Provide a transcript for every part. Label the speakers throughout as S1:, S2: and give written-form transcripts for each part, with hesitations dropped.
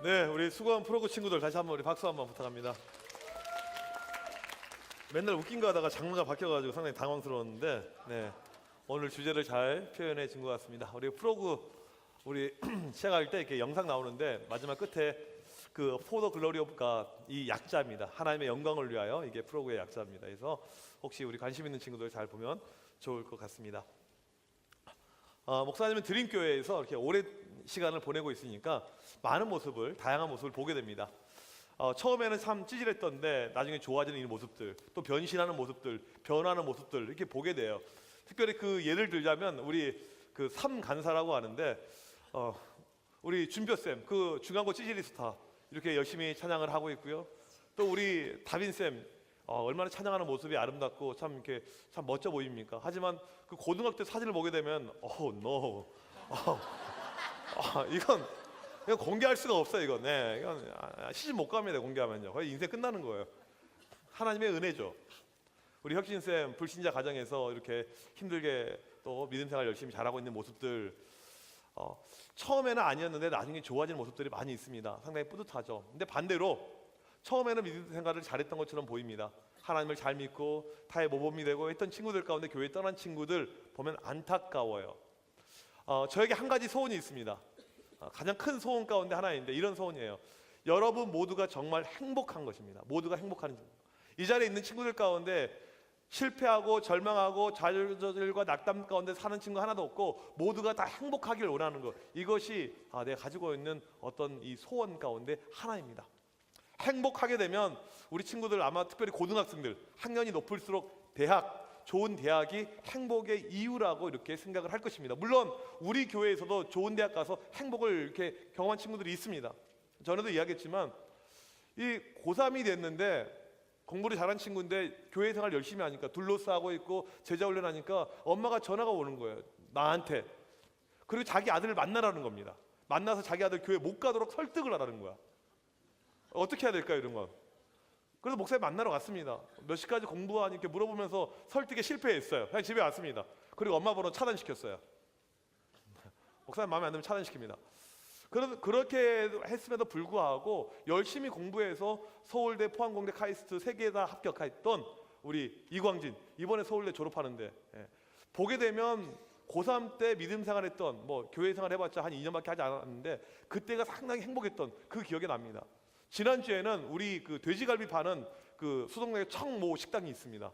S1: 네, 우리 수고한 프로그 친구들 다시 한번 우리 박수 한번 부탁합니다. 맨날 웃긴 거 하다가 장르가 바뀌어가지고 상당히 당황스러웠는데, 네, 오늘 주제를 잘 표현해 준 것 같습니다. 우리 프로그 우리 시작할 때 이렇게 영상 나오는데 마지막 끝에 그 For the Glory of God 이 약자입니다. 하나님의 영광을 위하여, 이게 프로그의 약자입니다. 그래서 혹시 우리 관심 있는 친구들 잘 보면 좋을 것 같습니다. 목사님은 드림교회에서 이렇게 오랜 시간을 보내고 있으니까 많은 모습을, 다양한 모습을 보게 됩니다. 처음에는 참 찌질했던데 나중에 좋아지는 이 모습들, 또 변신하는 모습들, 변하는 모습들 이렇게 보게 돼요. 특별히 그 예를 들자면 우리 그 삼간사라고 하는데 우리 준표쌤, 그 중간고 찌질이 스타 이렇게 열심히 찬양을 하고 있고요. 또 우리 다빈쌤, 얼마나 찬양하는 모습이 아름답고 참 이렇게 참 멋져 보입니까? 하지만 그 고등학교 때 사진을 보게 되면 no, 이건 공개할 수가 없어요. 이건 네, 이건 시집 못 갑니다. 공개하면요, 거의 인생 끝나는 거예요. 하나님의 은혜죠. 우리 혁신쌤 불신자 가정에서 이렇게 힘들게 또 믿음 생활 열심히 잘하고 있는 모습들, 처음에는 아니었는데 나중에 좋아지는 모습들이 많이 있습니다. 상당히 뿌듯하죠. 근데 반대로 처음에는 믿음 생활을 잘했던 것처럼 보입니다. 하나님을 잘 믿고 타의 모범이 되고 했던 친구들 가운데 교회 떠난 친구들 보면 안타까워요. 저에게 한 가지 소원이 있습니다. 가장 큰 소원 가운데 하나인데 이런 소원이에요. 여러분 모두가 정말 행복한 것입니다. 모두가 행복한, 이 자리에 있는 친구들 가운데 실패하고 절망하고 좌절과 낙담 가운데 사는 친구 하나도 없고 모두가 다 행복하기를 원하는 것, 이것이 내가 가지고 있는 어떤 이 소원 가운데 하나입니다. 행복하게 되면 우리 친구들, 아마 특별히 고등학생들, 학년이 높을수록 좋은 대학이 행복의 이유라고 이렇게 생각을 할 것입니다. 물론 우리 교회에서도 좋은 대학 가서 행복을 이렇게 경험한 친구들이 있습니다. 전에도 이야기했지만 이 고3이 됐는데 공부를 잘한 친구인데 교회 생활 열심히 하니까, 둘러싸고 있고 제자 훈련하니까 엄마가 전화가 오는 거예요, 나한테. 그리고 자기 아들을 만나라는 겁니다. 만나서 자기 아들 교회 못 가도록 설득을 하라는 거야. 어떻게 해야 될까요, 이런 건? 그래서 목사님 만나러 갔습니다. 몇 시까지 공부하니 이렇게 물어보면서 설득에 실패했어요. 그냥 집에 왔습니다. 그리고 엄마 번호 차단시켰어요. 목사님 마음에 안 들면 차단시킵니다. 그렇게 했음에도 불구하고 열심히 공부해서 서울대, 포항공대, 카이스트 세 개 다 합격했던 우리 이광진, 이번에 서울대 졸업하는데, 보게 되면 고3 때 믿음 생활했던, 교회 생활 해봤자 한 2년밖에 하지 않았는데 그때가 상당히 행복했던 그 기억이 납니다. 지난주에는 우리 그 돼지갈비 파는 그 수동네 청모 식당이 있습니다.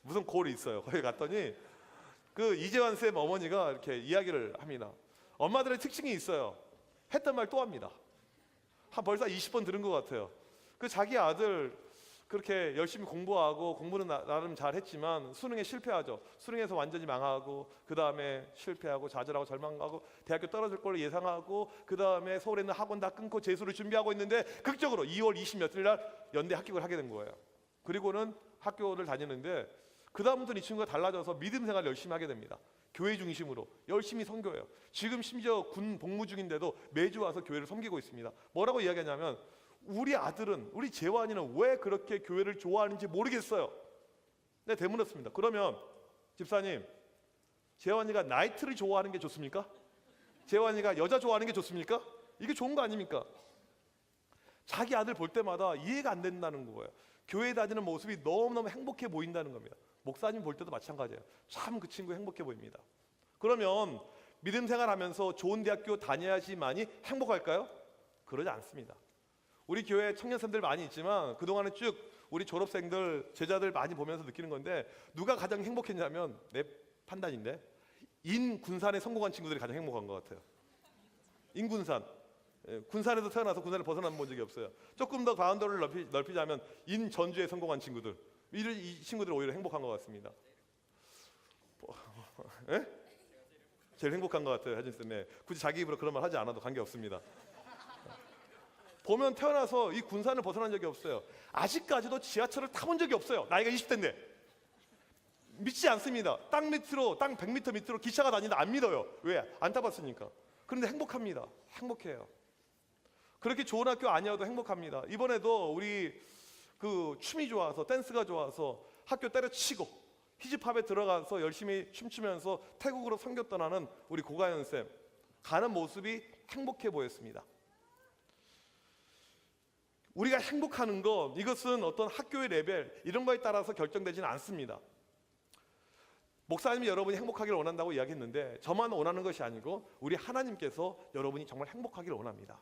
S1: 무슨 골이 있어요. 거기 갔더니 그 이재환 쌤 어머니가 이렇게 이야기를 합니다. 엄마들의 특징이 있어요. 했던 말 또 합니다. 벌써 20번 들은 것 같아요. 그 자기 아들 그렇게 열심히 공부하고, 공부는 나름 잘했지만 수능에 실패하죠. 수능에서 완전히 망하고, 그 다음에 실패하고 좌절하고 절망하고 대학교 떨어질 걸로 예상하고, 그 다음에 서울에 있는 학원 다 끊고 재수를 준비하고 있는데 극적으로 2월 20몇일 날 연대 합격을 하게 된 거예요. 그리고는 학교를 다니는데 그 다음부터는 이 친구가 달라져서 믿음 생활을 열심히 하게 됩니다. 교회 중심으로 열심히 섬겨요. 지금 심지어 군 복무 중인데도 매주 와서 교회를 섬기고 있습니다. 뭐라고 이야기하냐면, 우리 아들은, 우리 재환이는 왜 그렇게 교회를 좋아하는지 모르겠어요. 네, 되물었습니다. 그러면 집사님, 재환이가 나이트를 좋아하는 게 좋습니까? 재환이가 여자 좋아하는 게 좋습니까? 이게 좋은 거 아닙니까? 자기 아들 볼 때마다 이해가 안 된다는 거예요. 교회 다니는 모습이 너무너무 행복해 보인다는 겁니다. 목사님 볼 때도 마찬가지예요. 참 그 친구 행복해 보입니다. 그러면 믿음 생활하면서 좋은 대학교 다녀야지만이 행복할까요? 그러지 않습니다. 우리 교회 청년생들 많이 있지만 그동안에 쭉 우리 졸업생들, 제자들 많이 보면서 느끼는 건데, 누가 가장 행복했냐면, 내 판단인데 인군산에 성공한 친구들이 가장 행복한 것 같아요. 인군산, 군산에서 태어나서 군산을 벗어난 본 적이 없어요. 조금 더 바운더리를 넓히자면 인전주에 성공한 친구들, 이 친구들이 오히려 행복한 것 같습니다. 제일 행복한 것 같아요, 혜진 쌤. 굳이 자기 입으로 그런 말 하지 않아도 관계없습니다. 보면 태어나서 이 군산을 벗어난 적이 없어요. 아직까지도 지하철을 타본 적이 없어요. 나이가 20대인데. 믿지 않습니다. 땅 100m 밑으로 기차가 다니는데 안 믿어요. 왜? 안 타봤으니까. 그런데 행복합니다. 행복해요. 그렇게 좋은 학교 아니어도 행복합니다. 이번에도 우리 그 춤이 좋아서, 댄스가 좋아서 학교 때려치고 히즈팝에 들어가서 열심히 춤추면서 태국으로 선교 떠나는 우리 고가연 쌤, 가는 모습이 행복해 보였습니다. 우리가 행복하는 것, 이것은 어떤 학교의 레벨 이런 거에 따라서 결정되지는 않습니다. 목사님이 여러분이 행복하기를 원한다고 이야기했는데 저만 원하는 것이 아니고 우리 하나님께서 여러분이 정말 행복하기를 원합니다.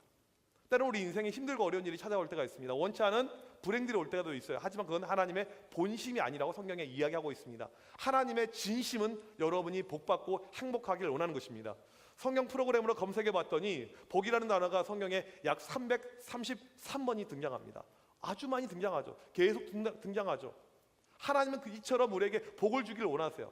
S1: 때로는 우리 인생에 힘들고 어려운 일이 찾아올 때가 있습니다. 원치 않은 불행들이 올 때가 있어요. 하지만 그건 하나님의 본심이 아니라고 성경에 이야기하고 있습니다. 하나님의 진심은 여러분이 복받고 행복하기를 원하는 것입니다. 성경 프로그램으로 검색해 봤더니 복이라는 단어가 성경에 약 333번이 등장합니다. 아주 많이 등장하죠. 계속 등장하죠. 하나님은 이처럼 우리에게 복을 주기를 원하세요.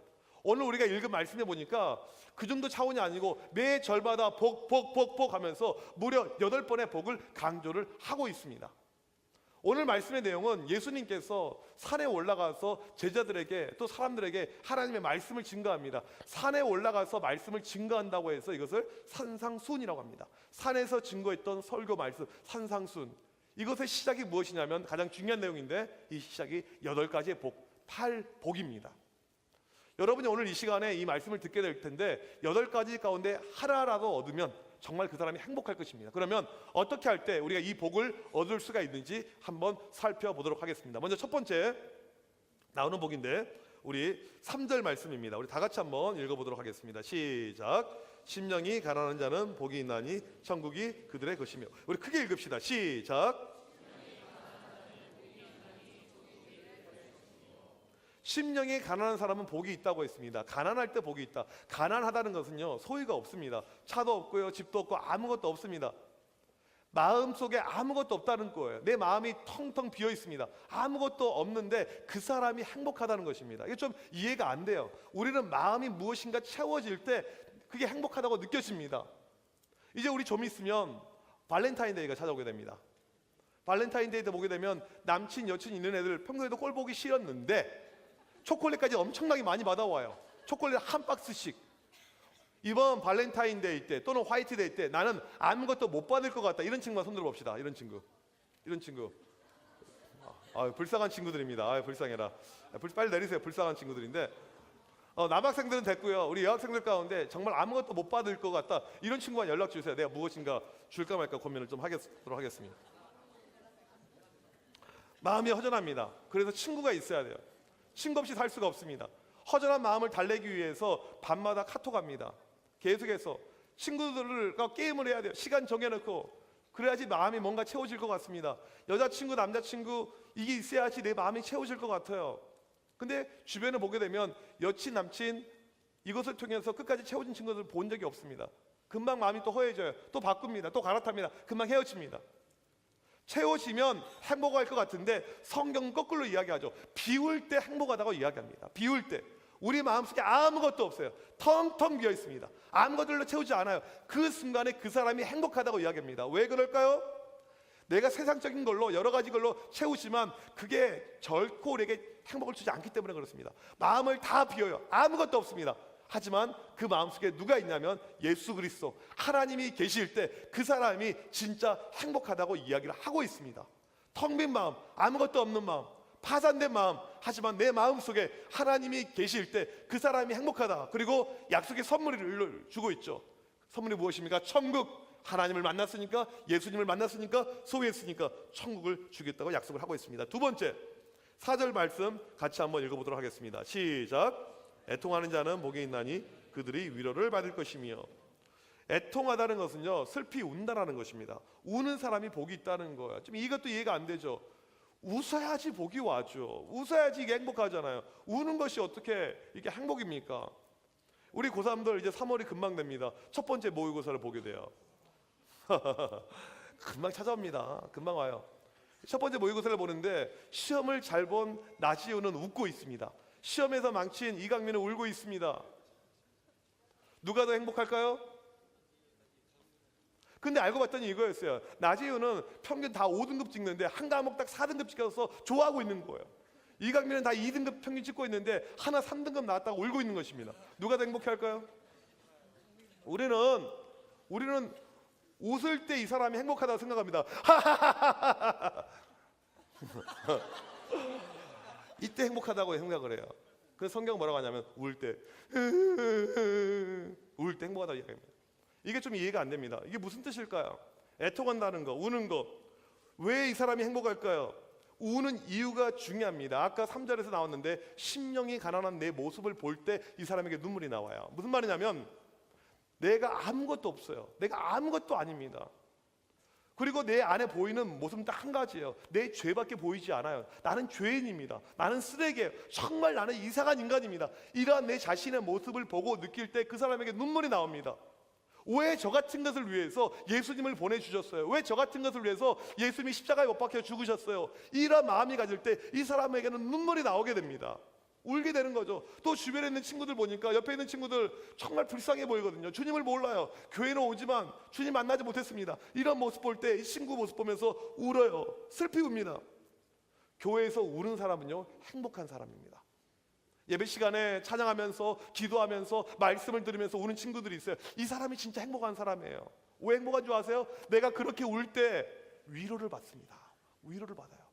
S1: 오늘 우리가 읽은 말씀해 보니까 그 정도 차원이 아니고 매 절마다 복 하면서 무려 8번의 복을 강조를 하고 있습니다. 오늘 말씀의 내용은 예수님께서 산에 올라가서 제자들에게 또 사람들에게 하나님의 말씀을 증거합니다. 산에 올라가서 말씀을 증거한다고 해서 이것을 산상순이라고 합니다. 산에서 증거했던 설교 말씀 산상순, 이것의 시작이 무엇이냐면 가장 중요한 내용인데 이 시작이 8가지의 복, 8복입니다. 여러분이 오늘 이 시간에 이 말씀을 듣게 될 텐데 8가지 가운데 하나라도 얻으면 정말 그 사람이 행복할 것입니다. 그러면 어떻게 할 때 우리가 이 복을 얻을 수가 있는지 한번 살펴보도록 하겠습니다. 먼저 첫 번째 나오는 복인데 우리 3절 말씀입니다. 우리 다 같이 한번 읽어보도록 하겠습니다. 시작. 심령이 가난한 자는 복이 있나니 천국이 그들의 것이며. 우리 크게 읽읍시다. 시작. 심령이 가난한 사람은 복이 있다고 했습니다. 가난할 때 복이 있다. 가난하다는 것은요, 소유가 없습니다. 차도 없고요, 집도 없고 아무것도 없습니다. 마음속에 아무것도 없다는 거예요. 내 마음이 텅텅 비어 있습니다. 아무것도 없는데 그 사람이 행복하다는 것입니다. 이게 좀 이해가 안 돼요. 우리는 마음이 무엇인가 채워질 때 그게 행복하다고 느껴집니다. 이제 우리 좀 있으면 발렌타인데이가 찾아오게 됩니다. 발렌타인데이 때 보게 되면 남친 여친 있는 애들 평소에도 꼴 보기 싫었는데 초콜릿까지 엄청나게 많이 받아와요. 초콜릿 한 박스씩. 이번 발렌타인데이 때 또는 화이트데이 때 나는 아무것도 못 받을 것 같다, 이런 친구만 손들어 봅시다. 이런 친구. 불쌍한 친구들입니다. 불쌍해라. 빨리 내리세요. 불쌍한 친구들인데 남학생들은 됐고요. 우리 여학생들 가운데 정말 아무것도 못 받을 것 같다, 이런 친구만 연락 주세요. 내가 무엇인가 줄까 말까 고민을 좀 하도록 하겠습니다. 마음이 허전합니다. 그래서 친구가 있어야 돼요. 친구 없이 살 수가 없습니다. 허전한 마음을 달래기 위해서 밤마다 카톡합니다. 계속해서 친구들과 게임을 해야 돼요. 시간 정해놓고. 그래야지 마음이 뭔가 채워질 것 같습니다. 여자친구 남자친구 이게 있어야지 내 마음이 채워질 것 같아요. 근데 주변을 보게 되면 여친 남친 이것을 통해서 끝까지 채워진 친구들 본 적이 없습니다. 금방 마음이 또 허해져요. 또 바꿉니다. 또 갈아탑니다. 금방 헤어집니다. 채워지면 행복할 것 같은데 성경은 거꾸로 이야기하죠. 비울 때 행복하다고 이야기합니다. 비울 때 우리 마음속에 아무것도 없어요. 텅텅 비어 있습니다. 아무것들로 채우지 않아요. 그 순간에 그 사람이 행복하다고 이야기합니다. 왜 그럴까요? 내가 세상적인 걸로 여러 가지 걸로 채우지만 그게 결코 우리에게 행복을 주지 않기 때문에 그렇습니다. 마음을 다 비워요. 아무것도 없습니다. 하지만 그 마음속에 누가 있냐면 예수 그리스도, 하나님이 계실 때 그 사람이 진짜 행복하다고 이야기를 하고 있습니다. 텅 빈 마음, 아무것도 없는 마음, 파산된 마음, 하지만 내 마음속에 하나님이 계실 때 그 사람이 행복하다. 그리고 약속의 선물을 주고 있죠. 선물이 무엇입니까? 천국. 하나님을 만났으니까, 예수님을 만났으니까, 소유했으니까 천국을 주겠다고 약속을 하고 있습니다. 두 번째 4절 말씀 같이 한번 읽어보도록 하겠습니다. 시작. 애통하는 자는 복이 있나니 그들이 위로를 받을 것이며. 애통하다는 것은요, 슬피 운다라는 것입니다. 우는 사람이 복이 있다는 거예요. 좀 이것도 이해가 안 되죠. 웃어야지 복이 와죠. 웃어야지 이게 행복하잖아요. 우는 것이 어떻게 이게 행복입니까? 우리 고3들 이제 3월이 금방 됩니다. 첫 번째 모의고사를 보게 돼요. 금방 찾아옵니다. 금방 와요. 첫 번째 모의고사를 보는데 시험을 잘 본 나지우는 웃고 있습니다. 시험에서 망친 이강민은 울고 있습니다. 누가 더 행복할까요? 근데 알고 봤더니 이거였어요. 나지우는 평균 다 5등급 찍는데 한 과목 딱 4등급 찍어서 좋아하고 있는 거예요. 이강민은 다 2등급 평균 찍고 있는데 하나 3등급 나왔다고 울고 있는 것입니다. 누가 더 행복할까요? 우리는 웃을 때 이 사람이 행복하다고 생각합니다. 이때 행복하다고 생각을 해요. 그래서 성경은 뭐라고 하냐면 울 때 행복하다고 이야기합니다. 이게 좀 이해가 안 됩니다. 이게 무슨 뜻일까요? 애통한다는 거, 우는 거. 왜 이 사람이 행복할까요? 우는 이유가 중요합니다. 아까 3절에서 나왔는데 심령이 가난한 내 모습을 볼 때 이 사람에게 눈물이 나와요. 무슨 말이냐면 내가 아무것도 없어요. 내가 아무것도 아닙니다. 그리고 내 안에 보이는 모습은 딱 한 가지예요. 내 죄밖에 보이지 않아요. 나는 죄인입니다. 나는 쓰레기예요. 정말 나는 이상한 인간입니다. 이러한 내 자신의 모습을 보고 느낄 때 그 사람에게 눈물이 나옵니다. 왜 저 같은 것을 위해서 예수님을 보내주셨어요? 왜 저 같은 것을 위해서 예수님이 십자가에 못 박혀 죽으셨어요? 이런 마음이 가질 때 이 사람에게는 눈물이 나오게 됩니다. 울게 되는 거죠. 또 주변에 있는 친구들 보니까 옆에 있는 친구들 정말 불쌍해 보이거든요. 주님을 몰라요. 교회는 오지만 주님 만나지 못했습니다. 이런 모습 볼 때 이 친구 모습 보면서 울어요. 슬피 웁니다. 교회에서 우는 사람은요, 행복한 사람입니다. 예배 시간에 찬양하면서 기도하면서 말씀을 들으면서 우는 친구들이 있어요. 이 사람이 진짜 행복한 사람이에요. 왜 행복한 줄 아세요? 내가 그렇게 울 때 위로를 받습니다. 위로를 받아요.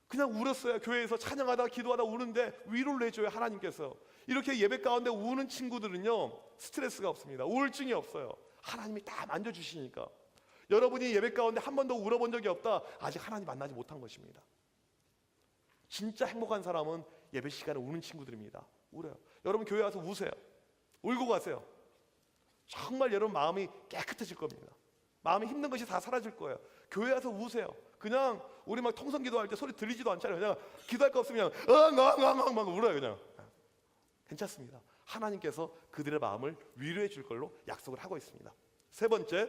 S1: 그냥 울었어요. 교회에서 찬양하다 기도하다 우는데 위로를 해줘요. 하나님께서. 이렇게 예배 가운데 우는 친구들은요, 스트레스가 없습니다. 우울증이 없어요. 하나님이 다 만져주시니까. 여러분이 예배 가운데 한 번도 울어본 적이 없다, 아직 하나님 만나지 못한 것입니다. 진짜 행복한 사람은 예배 시간에 우는 친구들입니다. 울어요. 여러분 교회 와서 우세요. 울고 가세요. 정말 여러분 마음이 깨끗해질 겁니다. 마음이 힘든 것이 다 사라질 거예요. 교회 와서 우세요. 그냥 우리 막 통성 기도할 때 소리 들리지도 않잖아요. 그냥 기도할 거 없으면 엉엉엉엉 막 울어요. 그냥. 괜찮습니다. 하나님께서 그들의 마음을 위로해 줄 걸로 약속을 하고 있습니다. 세 번째,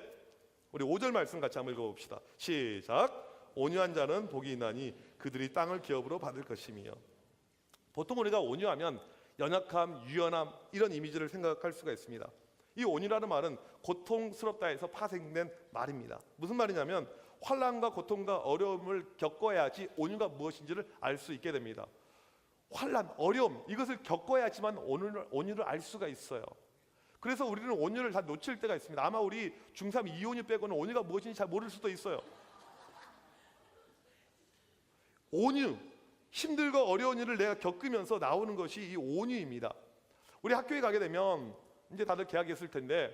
S1: 우리 5절 말씀 같이 한번 읽어봅시다. 시작. 온유한 자는 복이 있나니 그들이 땅을 기업으로 받을 것이며. 보통 우리가 온유하면 연약함, 유연함 이런 이미지를 생각할 수가 있습니다. 이 온유라는 말은 고통스럽다 해서 파생된 말입니다. 무슨 말이냐면 환난과 고통과 어려움을 겪어야지 온유가 무엇인지를 알 수 있게 됩니다. 환난, 어려움 이것을 겪어야지만 온유를 알 수가 있어요. 그래서 우리는 온유를 다 놓칠 때가 있습니다. 아마 우리 중3 이온유 빼고는 온유가 무엇인지 잘 모를 수도 있어요. 온유, 힘들고 어려운 일을 내가 겪으면서 나오는 것이 이 온유입니다. 우리 학교에 가게 되면 이제 다들 개학했을 텐데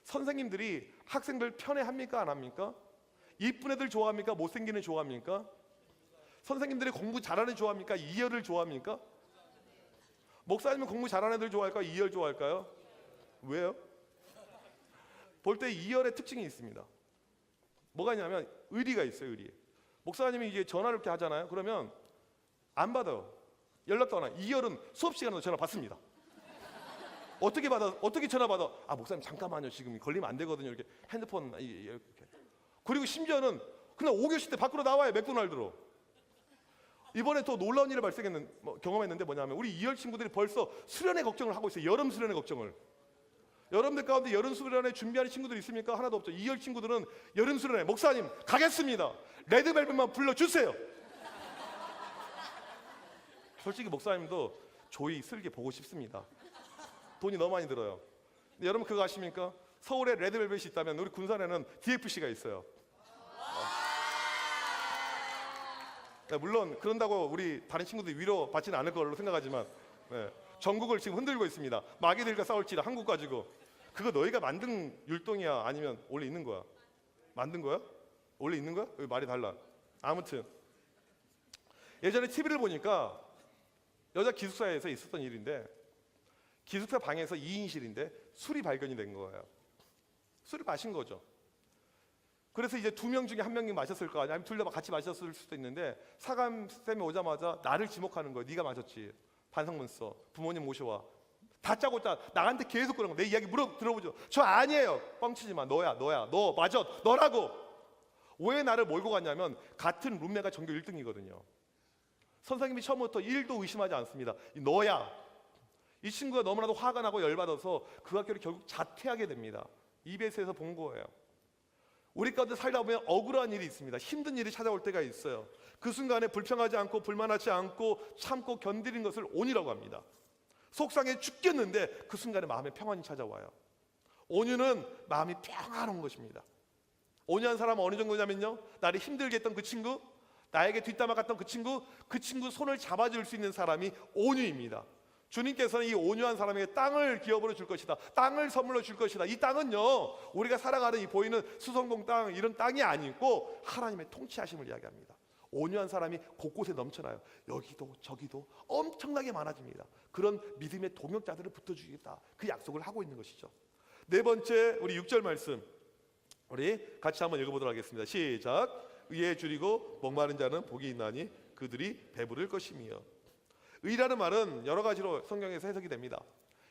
S1: 선생님들이 학생들 편애합니까? 안 합니까? 이쁜 애들 좋아합니까? 못생긴 애 좋아합니까? 선생님들이 공부 잘하는 애 좋아합니까? 이열을 좋아합니까? 목사님은 공부 잘하는 애들 좋아할까요? 이열 좋아할까요? 왜요? 볼 때 이열의 특징이 있습니다. 뭐가 있냐면 의리가 있어요. 의리. 목사님이 이제 전화를 이렇게 하잖아요. 그러면 안 받아요. 연락도 안 와요. 이열은 수업 시간에도 전화 받습니다. 어떻게 받아? 어떻게 전화 받아? 아 목사님 잠깐만요. 지금 걸리면 안 되거든요. 이렇게 핸드폰 이렇게. 그리고 심지어는 그냥 5교시 때 밖으로 나와요. 맥도날드로. 이번에 또 놀라운 일이 경험했는데 뭐냐면 우리 이열 친구들이 벌써 수련회 걱정을 하고 있어요. 여름 수련회 걱정을. 여러분들 가운데 여름 수련회 준비하는 친구들 있습니까? 하나도 없죠. 이열 친구들은 여름 수련회 목사님 가겠습니다. 레드벨벳만 불러주세요. 솔직히 목사님도 조이 슬기 보고 싶습니다. 돈이 너무 많이 들어요. 근데 여러분 그거 아십니까? 서울에 레드벨벳이 있다면 우리 군산에는 DFC가 있어요. 네, 물론 그런다고 우리 다른 친구들이 위로 받지는 않을 걸로 생각하지만 네, 전국을 지금 흔들고 있습니다. 마귀들과 싸울지라 한국 가지고. 그거 너희가 만든 율동이야? 아니면 원래 있는 거야? 만든 거야? 원래 있는 거야? 여기 말이 달라. 아무튼 예전에 TV를 보니까 여자 기숙사에서 있었던 일인데 기숙사 방에서 2인실인데 술이 발견이 된 거예요. 술을 마신 거죠. 그래서 이제 2명 중에 1명이 마셨을 거 아니야. 아니면 둘 다 같이 마셨을 수도 있는데 사감쌤이 오자마자 나를 지목하는 거예요. 네가 마셨지. 반성문 써. 부모님 모셔와. 다짜고짜 나한테 계속 그런 거. 내 이야기 들어보죠. 저 아니에요. 뻥치지 마. 너야. 너 맞아. 너라고. 왜 나를 몰고 갔냐면 같은 룸메가 전교 1등이거든요. 선생님이 처음부터 1도 의심하지 않습니다. 너야. 이 친구가 너무나도 화가 나고 열받아서 그 학교를 결국 자퇴하게 됩니다. EBS에서 본 거예요. 우리 가운데 살다 보면 억울한 일이 있습니다. 힘든 일이 찾아올 때가 있어요. 그 순간에 불평하지 않고 불만하지 않고 참고 견디는 것을 온유라고 합니다. 속상해 죽겠는데 그 순간에 마음에 평안이 찾아와요. 온유는 마음이 평안한 것입니다. 온유한 사람은 어느 정도냐면요, 나를 힘들게 했던 그 친구, 나에게 뒷담화 갔던 그 친구 손을 잡아줄 수 있는 사람이 온유입니다. 주님께서는 이 온유한 사람에게 땅을 기업으로 줄 것이다. 땅을 선물로 줄 것이다. 이 땅은요, 우리가 살아가는 이 보이는 수성공 땅, 이런 땅이 아니고 하나님의 통치하심을 이야기합니다. 온유한 사람이 곳곳에 넘쳐나요. 여기도 저기도 엄청나게 많아집니다. 그런 믿음의 동역자들을 붙어주겠다. 그 약속을 하고 있는 것이죠. 네 번째, 우리 6절 말씀 우리 같이 한번 읽어보도록 하겠습니다. 시작. 의에 줄이고 목마른 자는 복이 있나니 그들이 배부를 것이며. 의라는 말은 여러 가지로 성경에서 해석이 됩니다.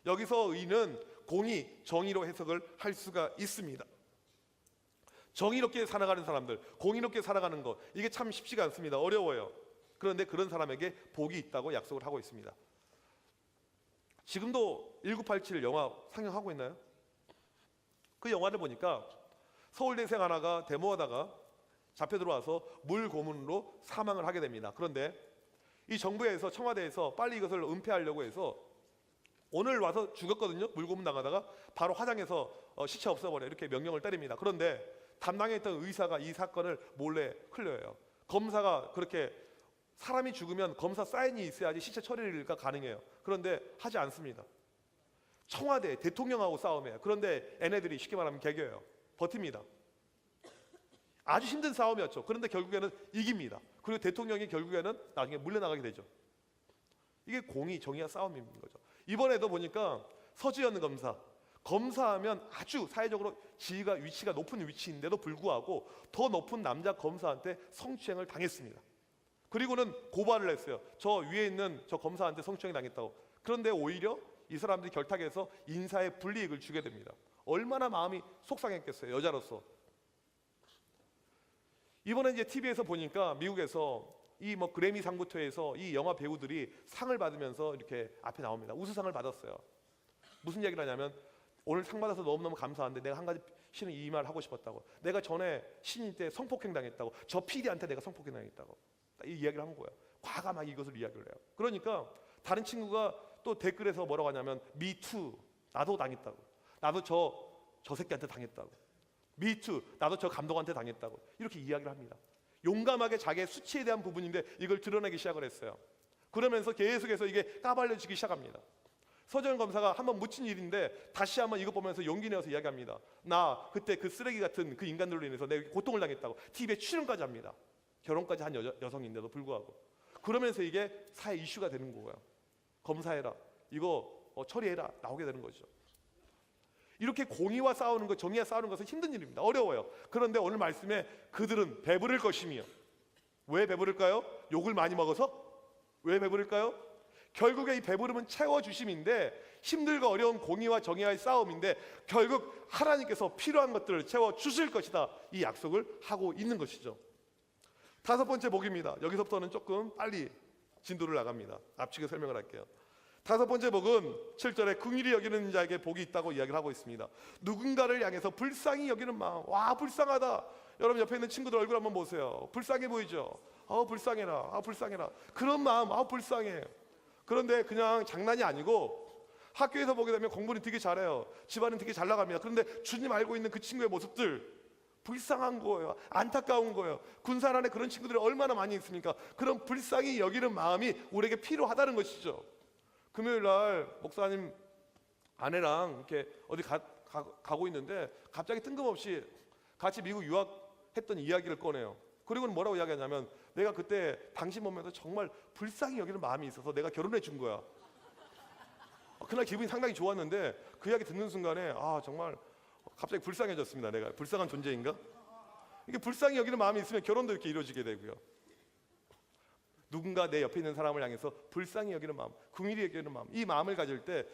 S1: 여기서 의는 공의, 정의로 해석을 할 수가 있습니다. 정의롭게 살아가는 사람들, 공의롭게 살아가는 것, 이게 참 쉽지가 않습니다. 어려워요. 그런데 그런 사람에게 복이 있다고 약속을 하고 있습니다. 지금도 1987 영화 상영하고 있나요? 그 영화를 보니까 서울대생 하나가 데모하다가 잡혀 들어와서 물 고문으로 사망을 하게 됩니다. 그런데 이 정부에서, 청와대에서 빨리 이것을 은폐하려고 해서 오늘 와서 죽었거든요. 물고문 당하다가 바로 화장해서 시체 없애버려, 이렇게 명령을 때립니다. 그런데 담당했던 의사가 이 사건을 몰래 흘려요. 검사가 그렇게, 사람이 죽으면 검사 사인이 있어야지 시체 처리가 가능해요. 그런데 하지 않습니다. 청와대, 대통령하고 싸움해요. 그런데 얘네들이 쉽게 말하면 개겨요. 버팁니다. 아주 힘든 싸움이었죠. 그런데 결국에는 이깁니다. 그리고 대통령이 결국에는 나중에 물려나가게 되죠. 이게 공의, 정의와 싸움인 거죠. 이번에도 보니까 서지현 검사, 검사하면 아주 사회적으로 지위가, 위치가 높은 위치인데도 불구하고 더 높은 남자 검사한테 성추행을 당했습니다. 그리고는 고발을 했어요. 저 위에 있는 저 검사한테 성추행 당했다고. 그런데 오히려 이 사람들이 결탁해서 인사의 불이익을 주게 됩니다. 얼마나 마음이 속상했겠어요, 여자로서. 이번에 이제 TV에서 보니까 미국에서 이 뭐 그래미 상부토에서 이 영화 배우들이 상을 받으면서 이렇게 앞에 나옵니다. 우수상을 받았어요. 무슨 얘기를 하냐면, 오늘 상 받아서 너무너무 감사한데 내가 한 가지 실은 이 말 하고 싶었다고. 내가 전에 신인 때 성폭행 당했다고. 저 PD한테 내가 성폭행 당했다고. 이 이야기를 한 거예요. 과감하게 이것을 이야기를 해요. 그러니까 다른 친구가 또 댓글에서 뭐라고 하냐면, Me too, 나도 당했다고. 나도 저 새끼한테 당했다고. Me too, 나도 저 감독한테 당했다고. 이렇게 이야기를 합니다. 용감하게 자기의 수치에 대한 부분인데 이걸 드러내기 시작을 했어요. 그러면서 계속해서 이게 까발려지기 시작합니다. 서지현 검사가 한번 묻힌 일인데 다시 한번 이거 보면서 용기 내어서 이야기합니다. 나 그때 그 쓰레기 같은 그 인간들로 인해서 내가 고통을 당했다고. TV에 출연까지 합니다. 결혼까지 한 여성인데도 불구하고. 그러면서 이게 사회 이슈가 되는 거예요. 검사해라, 이거 처리해라, 나오게 되는 거죠. 이렇게 공의와 싸우는 것, 정의와 싸우는 것은 힘든 일입니다. 어려워요. 그런데 오늘 말씀에 그들은 배부를 것이며. 왜 배부를까요? 욕을 많이 먹어서? 왜 배부를까요? 결국에 이 배부름은 채워주심인데, 힘들고 어려운 공의와 정의와의 싸움인데 결국 하나님께서 필요한 것들을 채워주실 것이다, 이 약속을 하고 있는 것이죠. 다섯 번째 복입니다. 여기서부터는 조금 빨리 진도를 나갑니다. 앞치게 설명을 할게요. 다섯 번째 복은 7절에 긍휼히 여기는 자에게 복이 있다고 이야기를 하고 있습니다. 누군가를 향해서 불쌍히 여기는 마음. 와, 불쌍하다. 여러분 옆에 있는 친구들 얼굴 한번 보세요. 불쌍해 보이죠? 불쌍해라. 불쌍해라. 그런 마음, 불쌍해. 그런데 그냥 장난이 아니고 학교에서 보게 되면 공부는 되게 잘해요. 집안은 되게 잘 나갑니다. 그런데 주님 알고 있는 그 친구의 모습들, 불쌍한 거예요. 안타까운 거예요. 군산 안에 그런 친구들이 얼마나 많이 있습니까? 그런 불쌍히 여기는 마음이 우리에게 필요하다는 것이죠. 금요일 날 목사님 아내랑 이렇게 어디 가고 있는데 갑자기 뜬금없이 같이 미국 유학했던 이야기를 꺼내요. 그리고는 뭐라고 이야기하냐면, 내가 그때 당신 보면서 정말 불쌍히 여기는 마음이 있어서 내가 결혼해 준 거야. 그날 기분이 상당히 좋았는데 그 이야기 듣는 순간에 정말 갑자기 불쌍해졌습니다. 내가 불쌍한 존재인가? 이게 불쌍히 여기는 마음이 있으면 결혼도 이렇게 이루어지게 되고요. 누군가 내 옆에 있는 사람을 향해서 불쌍히 여기는 마음, 긍휼히 여기는 마음, 이 마음을 가질 때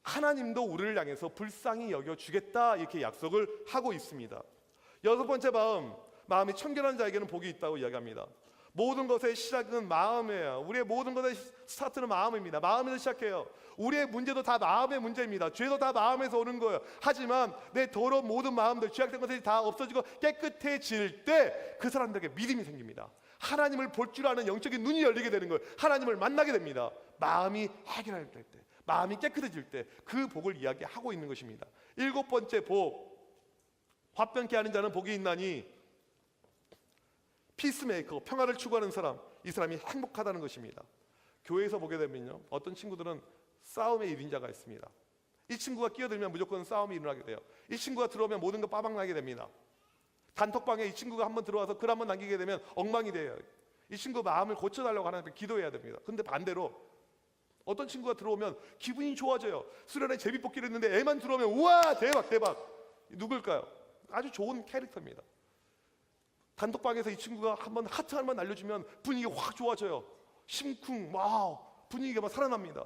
S1: 하나님도 우리를 향해서 불쌍히 여겨주겠다, 이렇게 약속을 하고 있습니다. 여섯 번째 마음이 청결한 자에게는 복이 있다고 이야기합니다. 모든 것의 시작은 마음이에요. 우리의 모든 것의 스타트는 마음입니다. 마음에서 시작해요. 우리의 문제도 다 마음의 문제입니다. 죄도 다 마음에서 오는 거예요. 하지만 내 더러운 모든 마음들, 죄악된 것들이 다 없어지고 깨끗해질 때 그 사람들에게 믿음이 생깁니다. 하나님을 볼 줄 아는 영적인 눈이 열리게 되는 거예요. 하나님을 만나게 됩니다. 마음이 해결할 때, 마음이 깨끗해질 때 그 복을 이야기하고 있는 것입니다. 일곱 번째 복, 화평케 하는 자는 복이 있나니, 피스메이커, 평화를 추구하는 사람, 이 사람이 행복하다는 것입니다. 교회에서 보게 되면요, 어떤 친구들은 싸움의 1인자가 있습니다. 이 친구가 끼어들면 무조건 싸움이 일어나게 돼요. 이 친구가 들어오면 모든 거 빠방나게 됩니다. 단톡방에 이 친구가 한번 들어와서 글 한번 남기게 되면 엉망이 돼요. 이 친구 마음을 고쳐달라고 하나님께 기도해야 됩니다. 근데 반대로 어떤 친구가 들어오면 기분이 좋아져요. 수련회 제비뽑기를 했는데 애만 들어오면 우와 대박 대박. 누굴까요? 아주 좋은 캐릭터입니다. 단톡방에서 이 친구가 한번 하트 한번 날려주면 분위기가 확 좋아져요. 심쿵 와우 분위기가 막 살아납니다.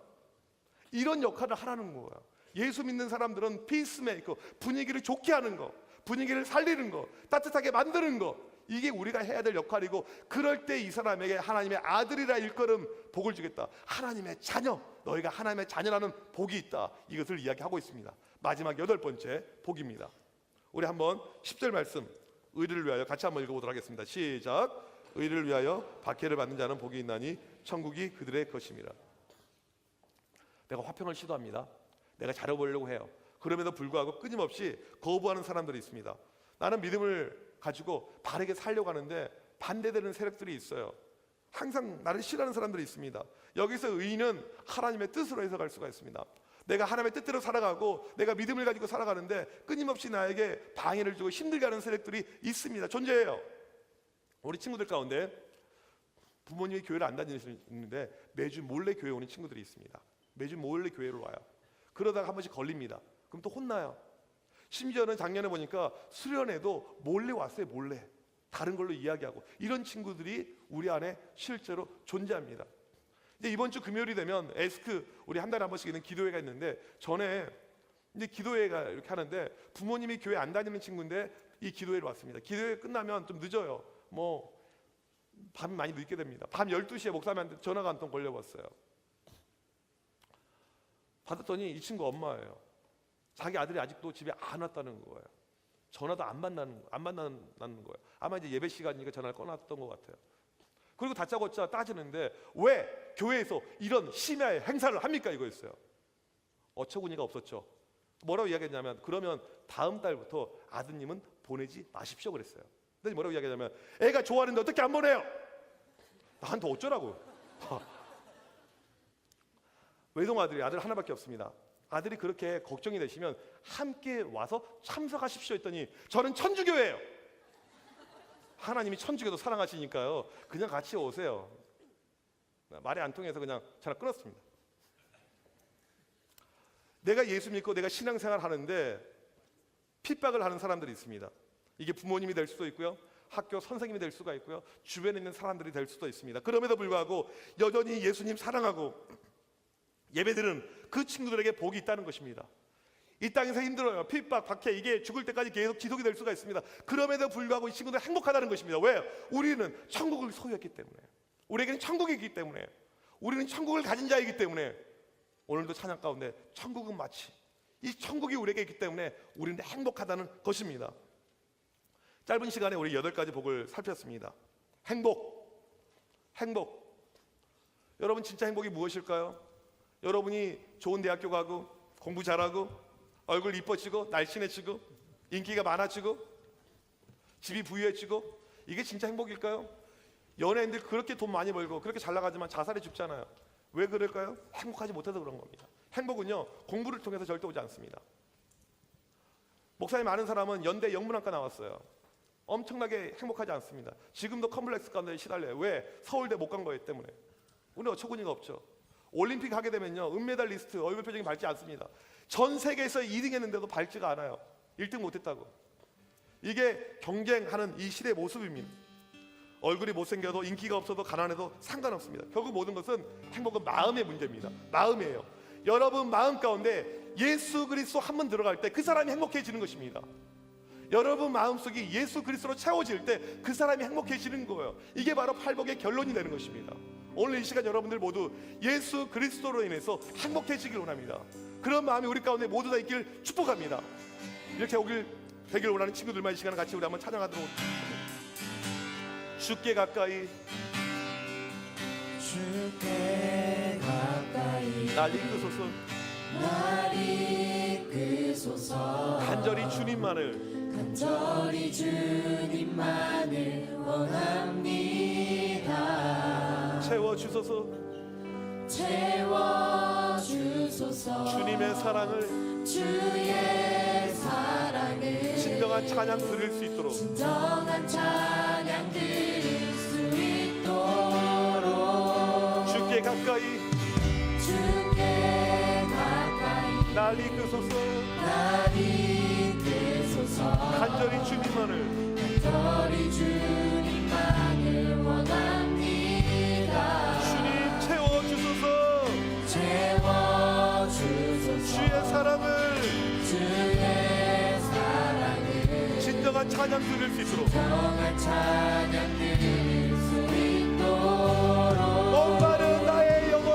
S1: 이런 역할을 하라는 거예요. 예수 믿는 사람들은 피스메이커, 분위기를 좋게 하는 거, 분위기를 살리는 거, 따뜻하게 만드는 거, 이게 우리가 해야 될 역할이고, 그럴 때 이 사람에게 하나님의 아들이라 일컬음 복을 주겠다. 하나님의 자녀, 너희가 하나님의 자녀라는 복이 있다. 이것을 이야기하고 있습니다. 마지막 8번째 복입니다. 우리 한번 10절 말씀, 의를 위하여 같이 한번 읽어보도록 하겠습니다. 시작. 의를 위하여 박해를 받는 자는 복이 있나니 천국이 그들의 것임이라. 내가 화평을 시도합니다. 내가 잘해보려고 해요. 그럼에도 불구하고 끊임없이 거부하는 사람들이 있습니다. 나는 믿음을 가지고 바르게 살려고 하는데 반대되는 세력들이 있어요. 항상 나를 싫어하는 사람들이 있습니다. 여기서 의는 하나님의 뜻으로 해석할 수가 있습니다. 내가 하나님의 뜻대로 살아가고 내가 믿음을 가지고 살아가는데 끊임없이 나에게 방해를 주고 힘들게 하는 세력들이 있습니다. 존재해요. 우리 친구들 가운데 부모님이 교회를 안 다니시는데 매주 몰래 교회 오는 친구들이 있습니다. 매주 몰래 교회로 와요. 그러다가 한 번씩 걸립니다. 그럼 또 혼나요. 심지어는 작년에 보니까 수련회도 몰래 왔어요. 몰래 다른 걸로 이야기하고. 이런 친구들이 우리 안에 실제로 존재합니다. 이제 이번 주 금요일이 되면 에스크 우리 한 달에 한 번씩 있는 기도회가 있는데, 전에 이제 기도회가 이렇게 하는데 부모님이 교회 안 다니는 친구인데 이 기도회로 왔습니다. 기도회 끝나면 좀 늦어요. 뭐 밤이 많이 늦게 됩니다. 밤 12시에 목사님한테 전화가 한 통 걸려왔어요. 받았더니 이 친구 엄마예요. 자기 아들이 아직도 집에 안 왔다는 거예요. 전화도 안 만나는 거예요. 아마 이제 예배 시간이니까 전화를 꺼놨던 것 같아요. 그리고 다짜고짜 따지는데 왜 교회에서 이런 심야의 행사를 합니까? 이거였어요. 어처구니가 없었죠. 뭐라고 이야기했냐면, 그러면 다음 달부터 아드님은 보내지 마십시오 그랬어요. 근데 뭐라고 이야기하냐면, 애가 좋아하는데 어떻게 안 보내요? 나한테 어쩌라고. 외동아들이 아들 하나밖에 없습니다. 아들이 그렇게 걱정이 되시면 함께 와서 참석하십시오 했더니, 저는 천주교예요. 하나님이 천주교도 사랑하시니까요, 그냥 같이 오세요. 말이 안 통해서 그냥 전화 끊었습니다. 내가 예수 믿고 내가 신앙생활 하는데 핍박을 하는 사람들이 있습니다. 이게 부모님이 될 수도 있고요, 학교 선생님이 될 수가 있고요, 주변에 있는 사람들이 될 수도 있습니다. 그럼에도 불구하고 여전히 예수님 사랑하고 예배드리는 그 친구들에게 복이 있다는 것입니다. 이 땅에서 힘들어요. 핍박, 박해, 이게 죽을 때까지 계속 지속이 될 수가 있습니다. 그럼에도 불구하고 이 친구들은 행복하다는 것입니다. 왜요? 우리는 천국을 소유했기 때문에, 우리에게는 천국이 있기 때문에, 우리는 천국을 가진 자이기 때문에, 오늘도 찬양 가운데 천국은 마치 이 천국이 우리에게 있기 때문에 우리는 행복하다는 것입니다. 짧은 시간에 우리 8가지 복을 살폈습니다. 행복. 여러분 진짜 행복이 무엇일까요? 여러분이 좋은 대학교 가고 공부 잘하고 얼굴 이뻐지고 날씬해지고 인기가 많아지고 집이 부유해지고, 이게 진짜 행복일까요? 연예인들 그렇게 돈 많이 벌고 그렇게 잘 나가지만 자살해 죽잖아요. 왜 그럴까요? 행복하지 못해서 그런 겁니다. 행복은요, 공부를 통해서 절대 오지 않습니다. 목사님 아는 사람은 연대 영문학과 나왔어요. 엄청나게 행복하지 않습니다. 지금도 컴플렉스 가운데 시달려요. 왜? 서울대 못 간 거기 때문에. 우리 어처구니가 없죠. 올림픽 하게 되면요, 은메달리스트 얼굴 표정이 밝지 않습니다. 전 세계에서 2등 했는데도 밝지가 않아요. 1등 못했다고. 이게 경쟁하는 이 시대의 모습입니다. 얼굴이 못생겨도 인기가 없어도 가난해도 상관없습니다. 결국 모든 것은, 행복은 마음의 문제입니다. 마음이에요. 여러분 마음 가운데 예수 그리스도 한 번 들어갈 때 그 사람이 행복해지는 것입니다. 여러분 마음속이 예수 그리스도로 채워질 때 그 사람이 행복해지는 거예요. 이게 바로 팔복의 결론이 되는 것입니다. 오늘 이 시간 여러분들 모두 예수 그리스도로 인해서 행복해지길 원합니다. 그런 마음이 우리 가운데 모두 다 있길 축복합니다. 이렇게 오길 되길 원하는 친구들만 이 시간을 같이 우리 한번 찬양하도록. 주께 가까이 날 이끄소서. 간절히 주님만을 원합니다. 채워주소서.
S2: 채워주소서.
S1: 주님의 사랑을
S2: 주의 사랑을
S1: 진정한 찬양 드릴 수 있도록
S2: 진정한 찬양 드릴 수 있도록
S1: 주께 가까이
S2: 주께 가까이
S1: 날 이끄소서.
S2: 날 이끄소서.
S1: 간절히 주님만을
S2: 간절히 주님만을 원합니다.
S1: 주님 채워주소서.
S2: 채워주소서.
S1: 주의 사랑을
S2: 주의 사랑을
S1: 진정한 찬양 드릴 수 있도록
S2: 정한 찬양 드릴 수 있도록
S1: 목마른 나의 영혼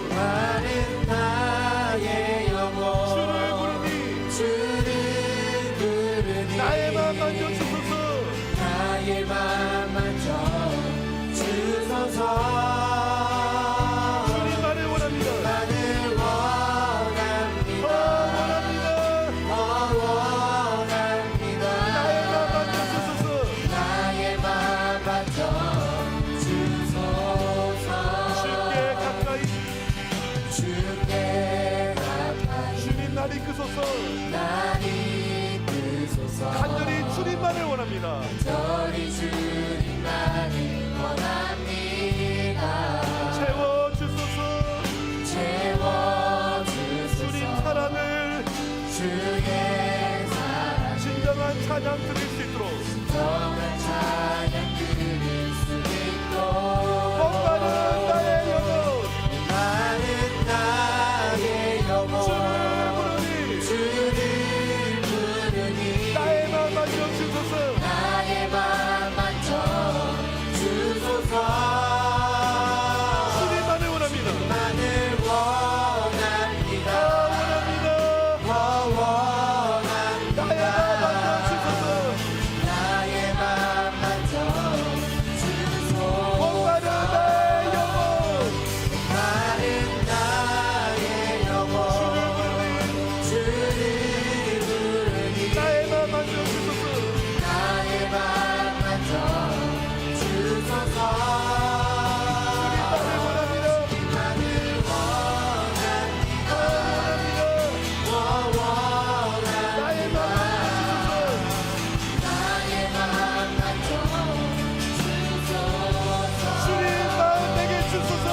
S2: 마른 나의 영혼
S1: 주를 부르니
S2: 주를 부르니
S1: 나의 맘 만져주소서.
S2: 나의 맘 만져 주소서.
S1: 주님만을 원합니다.
S2: 나를 원합니다.
S1: 원합니다.
S2: 원합니다.
S1: 나의 맘 만져주소서.
S2: 나의 맘 만져 주소서.
S1: 주께 가까이
S2: 주께 가까이
S1: 주님 날 이끄소서.
S2: 날 이끄소서.
S1: 간절히 주님만을 원합니다.
S2: 간절히 주님만을 원합니다.
S1: 채워주소서.
S2: 채워주소서.
S1: 주님 사랑을
S2: 주의 사랑
S1: 진정한 찬양 드릴 수 있도록
S2: 정한 찬양 드릴 수 있도록
S1: 목마른 나의 영혼
S2: 많은 나의 영혼
S1: 주를 부르니
S2: 주를 부르니
S1: 나의 맘 만져주소서.
S2: 나의 맘 만져 주소서.
S1: 주님만을 원합니다.
S2: 만을 원합니다.
S1: 원합니다. 나의 맘 만져주소서. 목마른 나의 영혼
S2: 마른 나의 영혼 주를 부르니
S1: 나의 맘 만져주소서.
S2: 나의 맘 만져 주소서.
S1: 주님만을 원합니다.
S2: 나를 원합니다.
S1: 나의 맘 만져주소서.
S2: 나의 맘 만져 주소서.
S1: 주님만 내게 주소서.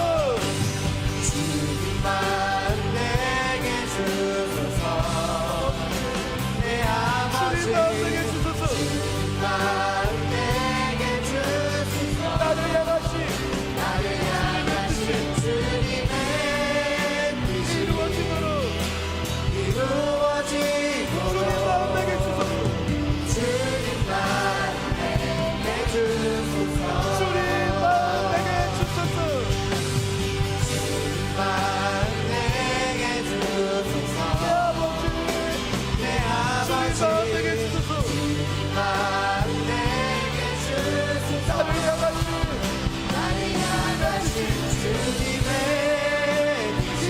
S2: 주님만 내게 주소서. 내 아버지
S1: 주님만 내게 주소서.
S2: 주님만 내게 주소서.
S1: 나를 향하시
S2: 나를 향하신 주님의 뜻이
S1: 이루어지도록
S2: 이루어지도록
S1: 주님만 내게 주소서.
S2: 주님만 내게 주소서.
S1: 주님만 내게 주소서.
S2: 주님만 내게 주소서.
S1: 내 아버지
S2: 내
S1: 주님만
S2: 아버지
S1: 내게 주소서.
S2: 주님만 내게 주소서.
S1: 나를 향하시
S2: 나를 향하신 주님의 뜻이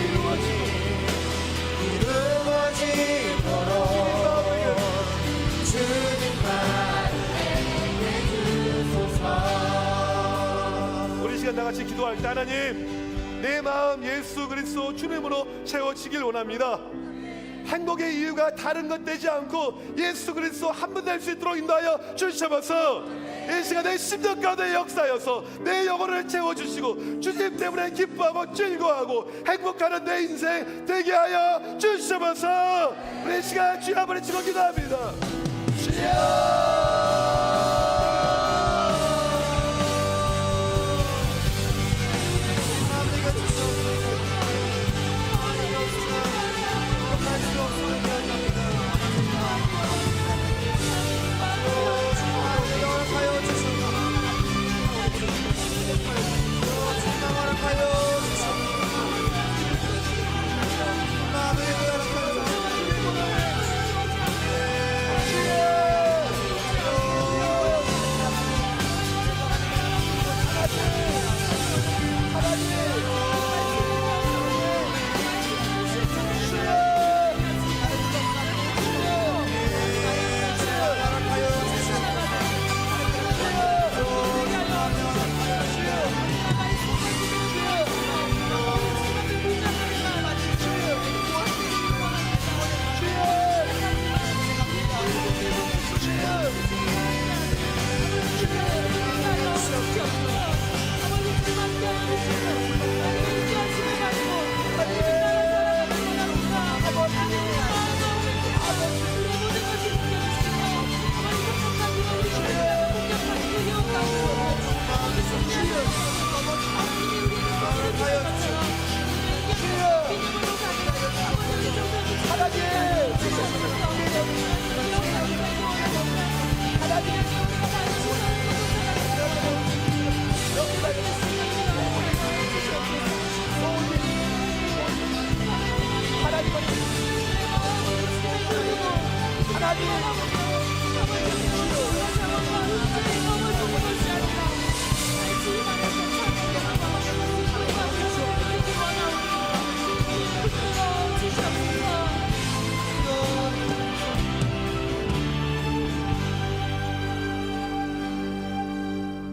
S2: 이루어지도록 주님만 내게 주소서.
S1: 우리 시간 다 같이 기도할 때 하나님 내 마음 예수 그리스도 주님으로 채워지길 원합니다. 행복의 이유가 다른 것 되지 않고 예수 그리스도 한 분 될 수 있도록 인도하여 주셔서 이 시간에 심령 가운데 역사여서 내 영혼을 채워주시고 주님 때문에 기뻐하고 즐거워하고 행복하는 내 인생 되게 하여 주셔서 우리 이 시간 주여 아버지 치고 기도합니다.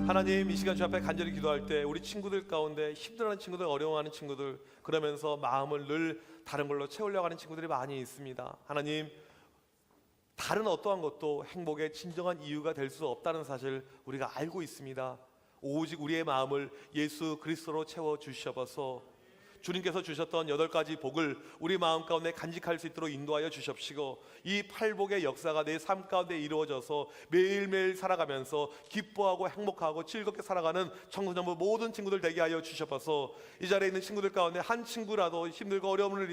S1: 하나님, 이 시간 주 앞에 간절히 기도할 때 우리 친구들 가운데 힘들어하는 친구들, 어려워하는 친구들, 그러면서 마음을 늘 다른 걸로 채우려고 하는 친구들이 많이 있습니다. 하나님, 다른 어떠한 것도 행복의 진정한 이유가 될 수 없다는 사실 우리가 알고 있습니다. 오직 우리의 마음을 예수 그리스도로 채워 주셔서 주님께서 주셨던 8가지 복을 우리 마음 가운데 간직할 수 있도록 인도하여 주십시고, 이 팔복의 역사가 내 삶 가운데 이루어져서 매일매일 살아가면서 기뻐하고 행복하고 즐겁게 살아가는 청소년부 모든 친구들 되게 하여 주셔서, 이 자리에 있는 친구들 가운데 한 친구라도 힘들고 어려움으로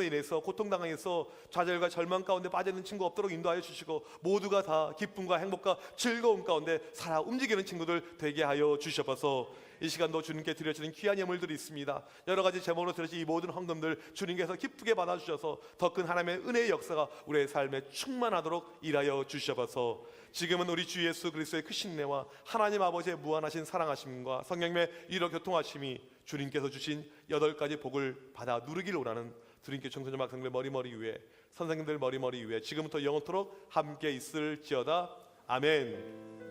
S1: 인해서 고통당해서 좌절과 절망 가운데 빠지는 친구 없도록 인도하여 주시고, 모두가 다 기쁨과 행복과 즐거움 가운데 살아 움직이는 친구들 되게 하여 주셔서, 이 시간도 주님께 드려지는 귀한 예물들이 있습니다. 여러 가지 제목으로 드려진 이 모든 헌금들 주님께서 기쁘게 받아주셔서 더 큰 하나님의 은혜의 역사가 우리의 삶에 충만하도록 일하여 주셔서, 지금은 우리 주 예수 그리스도의 크신 은혜와 하나님 아버지의 무한하신 사랑하심과 성령님의 위로 교통하심이 주님께서 주신 8가지 복을 받아 누리기를 원하는 주님께 청소년 학생들 머리머리 위에, 선생님들 머리머리 위에 지금부터 영원토록 함께 있을지어다. 아멘.